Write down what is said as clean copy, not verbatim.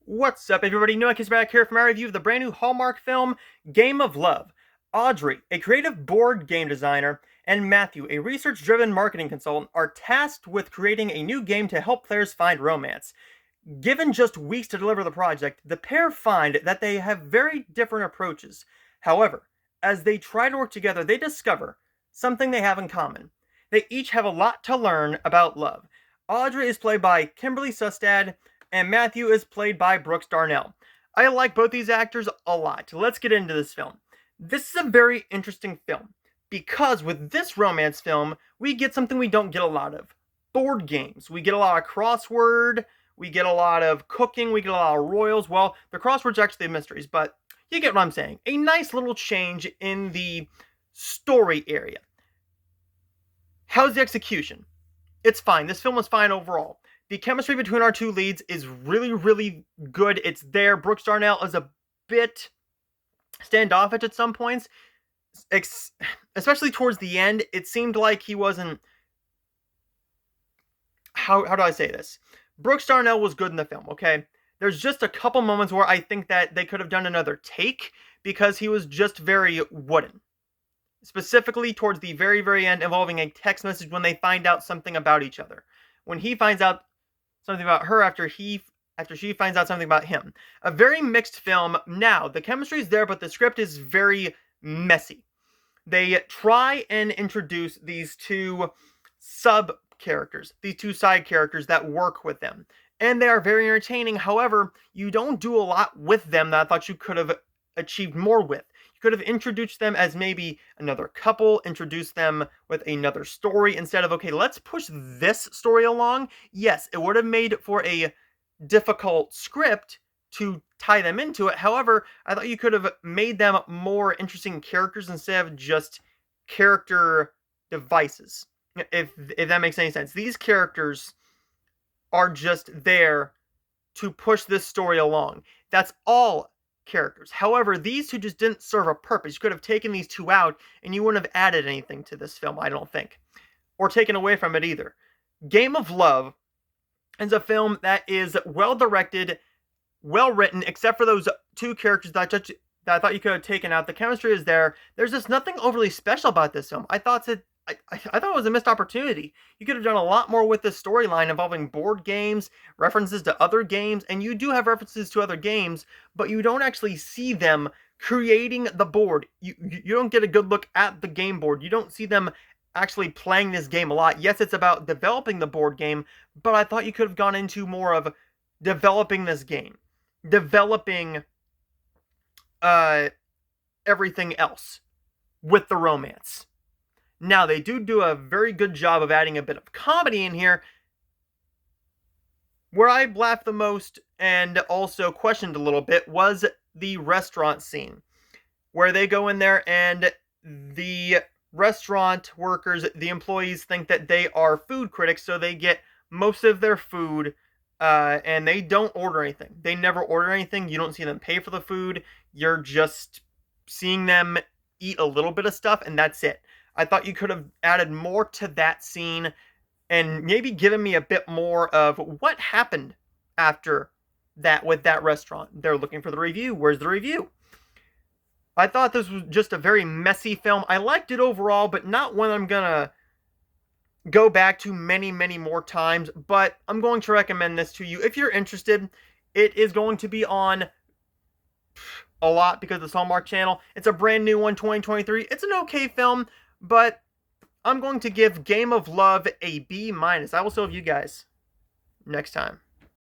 What's up, everybody? Noah Kiss back here for my review of the brand new Hallmark film, Game of Love. Audrey, a creative board game designer, and Matthew, a research-driven marketing consultant, are tasked with creating a new game to help players find romance. Given just weeks to deliver the project, the pair find that they have very different approaches. However, as they try to work together, they discover something they have in common. They each have a lot to learn about love. Audrey is played by Kimberly Sustad, and Matthew is played by Brooks Darnell. I like both these actors a lot. Let's get into this film. This is a very interesting film because with this romance film, we get something we don't get a lot of. Board games. We get a lot of crossword, we get a lot of cooking, we get a lot of royals. Well, the crosswords actually mysteries, but you get what I'm saying. A nice little change in the story area. How's the execution? It's fine. This film was fine overall. The chemistry between our two leads is really, really good. It's there. Brooks Darnell is a bit standoffish at some points, especially towards the end. It seemed like he wasn't... How do I say this? Brooks Darnell was good in the film, okay? There's just a couple moments where I think that they could have done another take because he was just very wooden. Specifically towards the very, very end, involving a text message when they find out something about each other. When he finds out something about her after she finds out something about him. A very mixed film. Now, the chemistry is there, but the script is very messy. They try and introduce these two sub-characters, these two side characters that work with them. And they are very entertaining. However, you don't do a lot with them that I thought you could have achieved more with. You could have introduced them as maybe another couple, introduced them with another story instead of, okay, let's push this story along. Yes, it would have made for a difficult script to tie them into it. However, I thought you could have made them more interesting characters instead of just character devices. If that makes any sense. These characters are just there to push this story along. That's all characters. However, these two just didn't serve a purpose. You could have taken these two out and you wouldn't have added anything to this film, I don't think. Or taken away from it either. Game of Love is a film that is well directed, well written, except for those two characters that I thought you could have taken out. The chemistry is there. There's just nothing overly special about this film. I thought it was a missed opportunity. You could have done a lot more with this storyline involving board games, references to other games, and you do have references to other games, but you don't actually see them creating the board. You don't get a good look at the game board. You don't see them actually playing this game a lot. Yes, it's about developing the board game, but I thought you could have gone into more of developing this game. Developing everything else with the romance. Now, they do a very good job of adding a bit of comedy in here. Where I laughed the most and also questioned a little bit was the restaurant scene. Where they go in there and the restaurant workers, the employees, think that they are food critics, so they get most of their food and they don't order anything. They never order anything. You don't see them pay for the food. You're just seeing them eat a little bit of stuff, and that's it. I thought you could have added more to that scene and maybe given me a bit more of what happened after that with that restaurant. They're looking for the review. Where's the review? I thought this was just a very messy film. I liked it overall, but not one I'm gonna go back to many, many more times. But I'm going to recommend this to you. If you're interested, it is going to be on a lot because of the Hallmark channel. It's a brand new one, 2023. It's an okay film, but I'm going to give Game of Love a B-. I will see you guys next time.